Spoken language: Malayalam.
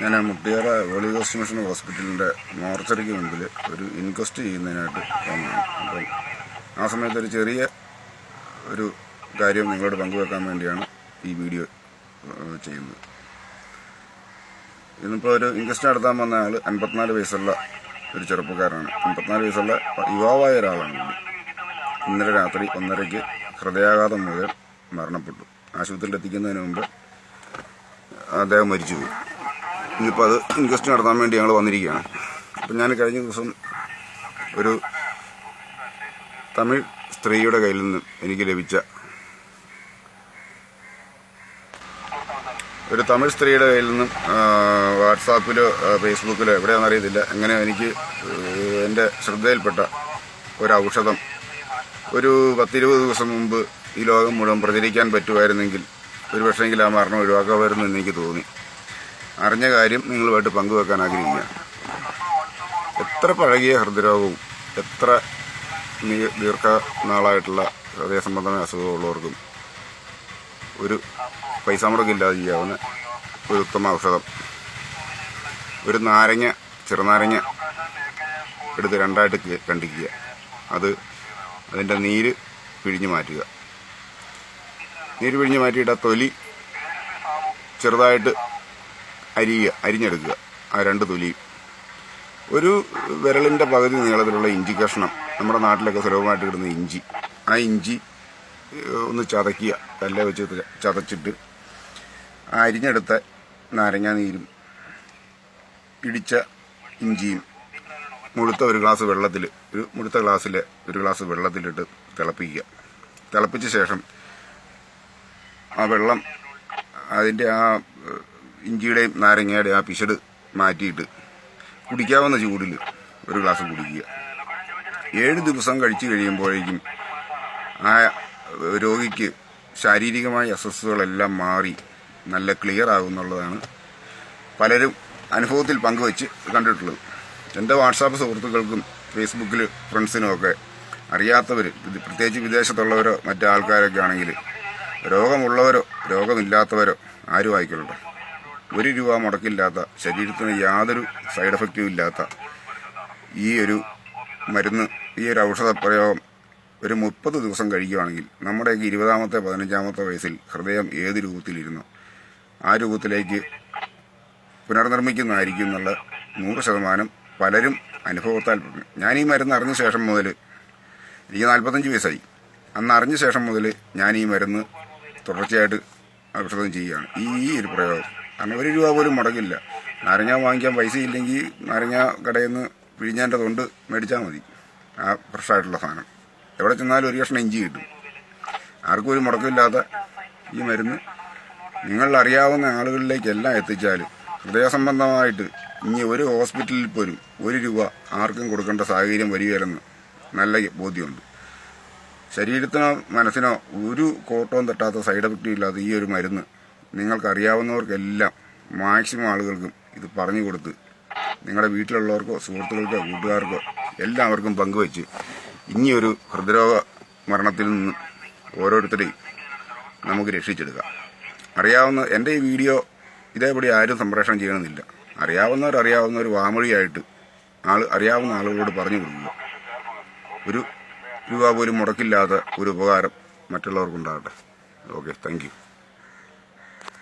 ഞാൻ മുട്ടിയാറ ഹോളി ഗോസ്റ്റ് മിഷൻ ഹോസ്പിറ്റലിൻ്റെ മോർച്ചറിക്ക് മുമ്പിൽ ഒരു ഇൻക്വസ്റ്റ് ചെയ്യുന്നതിനായിട്ട് വന്നതാണ്. അപ്പം ആ സമയത്ത് ഒരു ചെറിയ ഒരു കാര്യം നിങ്ങളോട് പങ്കുവെക്കാൻ വേണ്ടിയാണ് ഈ വീഡിയോ ചെയ്യുന്നത്. ഇന്നിപ്പോൾ ഒരു ഇൻക്വസ്റ്റ് നടത്താൻ വന്ന ആൾ 54 വയസ്സുള്ള ഒരു ചെറുപ്പക്കാരനാണ്. 54 വയസ്സുള്ള യുവാവായ ഒരാളാണ്. ഇന്നലെ രാത്രി 1:30-ക്ക് ഹൃദയാഘാതം മൂലം മരണപ്പെട്ടു. ആശുപത്രിയിൽ എത്തിക്കുന്നതിന് മുമ്പ് അദ്ദേഹം മരിച്ചുപോയി. ഇന്നിപ്പോൾ അത് ഇൻക്വസ്റ്റ് നടത്താൻ വേണ്ടി ഞങ്ങൾ വന്നിരിക്കുകയാണ്. അപ്പം ഞാൻ കഴിഞ്ഞ ദിവസം ഒരു തമിഴ് സ്ത്രീയുടെ കയ്യിൽ നിന്നും എനിക്ക് ലഭിച്ച വാട്സാപ്പിലോ ഫേസ്ബുക്കിലോ എവിടെയാണെന്ന് അറിയത്തില്ല, എങ്ങനെ എനിക്ക് എൻ്റെ ശ്രദ്ധയിൽപ്പെട്ട ഒരു ഔഷധം ഒരു 10-20 ദിവസം മുമ്പ് ഈ ലോകം മുഴുവൻ പ്രചരിക്കാൻ പറ്റുമായിരുന്നെങ്കിൽ ഒരു പക്ഷേങ്കിൽ ആ മരണം ഒഴിവാക്കാമായിരുന്നു എന്ന് എനിക്ക് തോന്നി. അറിഞ്ഞ കാര്യം നിങ്ങളുമായിട്ട് പങ്കുവെക്കാൻ ആഗ്രഹിക്കുകയാണ്. എത്ര പഴകിയ ഹൃദ്രോഗവും എത്ര ദീർഘനാളായിട്ടുള്ള ഹൃദയ സംബന്ധമായ അസുഖമുള്ളവർക്കും ഒരു പൈസ മുടക്കില്ലാതെ ചെയ്യാവുന്ന ഒരു ഉത്തമ ഔഷധം. ഒരു ചെറുനാരങ്ങ എടുത്ത് 2ആയിട്ട് കണ്ടിക്കുക. അതിൻ്റെ നീര് പിഴിഞ്ഞ് മാറ്റുക. നീര് പിഴിഞ്ഞ് മാറ്റിയിട്ട് ആ തൊലി ചെറുതായിട്ട് അരിഞ്ഞെടുക്കുക. ആ 2 തൊലിയും ഒരു വിരലിൻ്റെ പകുതി നീളത്തിലുള്ള ഇഞ്ചി കഷ്ണം, നമ്മുടെ നാട്ടിലൊക്കെ സുലഭമായിട്ട് കിട്ടുന്ന ഇഞ്ചി, ആ ഇഞ്ചി ഒന്ന് ചതയ്ക്കുക. കല്ല് വെച്ച് ചതച്ചിട്ട് ആ അരിഞ്ഞെടുത്ത നാരങ്ങാ നീരും ഇടിച്ച ഇഞ്ചിയും മുഴുത്ത ഒരു ഗ്ലാസ് വെള്ളത്തിൽ മുഴുത്ത ഗ്ലാസ്സിലെ ഒരു ഗ്ലാസ് വെള്ളത്തിലിട്ട് തിളപ്പിക്കുക. തിളപ്പിച്ച ശേഷം ആ വെള്ളം അതിൻ്റെ ആ ഇഞ്ചിയുടെയും നാരങ്ങയുടെയും ആ പിശട് മാറ്റിയിട്ട് കുടിക്കാവുന്ന ചൂടിൽ ഒരു ഗ്ലാസ് കുടിക്കുക. 7 ദിവസം കഴിച്ചു കഴിയുമ്പോഴേക്കും ആ രോഗിക്ക് ശാരീരികമായ അസ്വസ്ഥതകളെല്ലാം മാറി നല്ല ക്ലിയർ ആകുമെന്നുള്ളതാണ് പലരും അനുഭവത്തിൽ പങ്കുവെച്ച് കണ്ടിട്ടുള്ളത്. എൻ്റെ വാട്സാപ്പ് സുഹൃത്തുക്കൾക്കും ഫേസ്ബുക്കിൽ ഫ്രണ്ട്സിനുമൊക്കെ അറിയാത്തവർ, പ്രത്യേകിച്ച് വിദേശത്തുള്ളവരോ മറ്റു ആൾക്കാരൊക്കെ ആണെങ്കിൽ, രോഗമുള്ളവരോ രോഗമില്ലാത്തവരോ ആരും ആയിക്കൊള്ളട്ടെ, 1 രൂപ മുടക്കില്ലാത്ത, ശരീരത്തിന് യാതൊരു സൈഡ് എഫക്റ്റും ഇല്ലാത്ത ഈ ഒരു മരുന്ന്, ഈ ഒരു ഔഷധ പ്രയോഗം ഒരു 30 ദിവസം കഴിക്കുകയാണെങ്കിൽ നമ്മുടെയൊക്കെ 20-ാമത്തെ 15-ാമത്തെ വയസ്സിൽ ഹൃദയം ഏത് രൂപത്തിലിരുന്നോ ആ രൂപത്തിലേക്ക് പുനർനിർമ്മിക്കുന്നതായിരിക്കും എന്നുള്ള 100% പലരും അനുഭവത്താൽ പറഞ്ഞു. ഞാൻ ഈ മരുന്ന് അറിഞ്ഞ ശേഷം മുതൽ, എനിക്ക് 45 വയസ്സായി, അന്ന് അറിഞ്ഞ ശേഷം മുതൽ ഞാൻ ഈ മരുന്ന് തുടർച്ചയായിട്ട് ഔഷധം ചെയ്യുകയാണ്. ഈ ഒരു പ്രയോഗം കാരണം 1 രൂപ പോലും മുടക്കില്ല. നാരങ്ങ വാങ്ങിക്കാൻ പൈസ ഇല്ലെങ്കിൽ നാരങ്ങ കടയിൽ നിന്ന് പിഴിഞ്ഞതിൻ്റെ തൊണ്ട് മേടിച്ചാൽ മതി, ആ ഫ്രഷായിട്ടുള്ള സാധനം. എവിടെ ചെന്നാലും ഒരു കഷ്ണം ഇഞ്ചി കിട്ടും. ആർക്കും ഒരു മുടക്കമില്ലാത്ത ഈ മരുന്ന് നിങ്ങൾ അറിയാവുന്ന ആളുകളിലേക്കെല്ലാം എത്തിച്ചാൽ ഹൃദയ സംബന്ധമായിട്ട് ഇനി ഒരു ഹോസ്പിറ്റലിൽ പോലും 1 രൂപ ആർക്കും കൊടുക്കേണ്ട സാഹചര്യം വരികയില്ലെന്ന് നല്ല ബോധ്യമുണ്ട്. ശരീരത്തിനോ മനസ്സിനോ ഒരു കോട്ടവും തട്ടാത്ത സൈഡ് എഫക്റ്റും ഇല്ലാത്ത ഈ ഒരു മരുന്ന് നിങ്ങൾക്കറിയാവുന്നവർക്കെല്ലാം, മാക്സിമം ആളുകൾക്കും ഇത് പറഞ്ഞു കൊടുത്ത് നിങ്ങളുടെ വീട്ടിലുള്ളവർക്കോ സുഹൃത്തുക്കൾക്കോ കൂട്ടുകാർക്കോ എല്ലാവർക്കും പങ്കുവെച്ച് ഇനിയൊരു ഹൃദ്രോഗ മരണത്തിൽ നിന്ന് ഓരോരുത്തരെയും നമുക്ക് രക്ഷിച്ചെടുക്കാം. എൻ്റെ ഈ വീഡിയോ ഇതേപടി ആരും സംപ്രേഷണം ചെയ്യണമെന്നില്ല. അറിയാവുന്നവർ വാമൊഴിയായിട്ട് അറിയാവുന്ന ആളുകളോട് പറഞ്ഞു കൊടുക്കുക. 1 രൂപ പോലും മുടക്കില്ലാത്ത ഒരു ഉപകാരം മറ്റുള്ളവർക്കുണ്ടാകട്ടെ. Okay, thank you.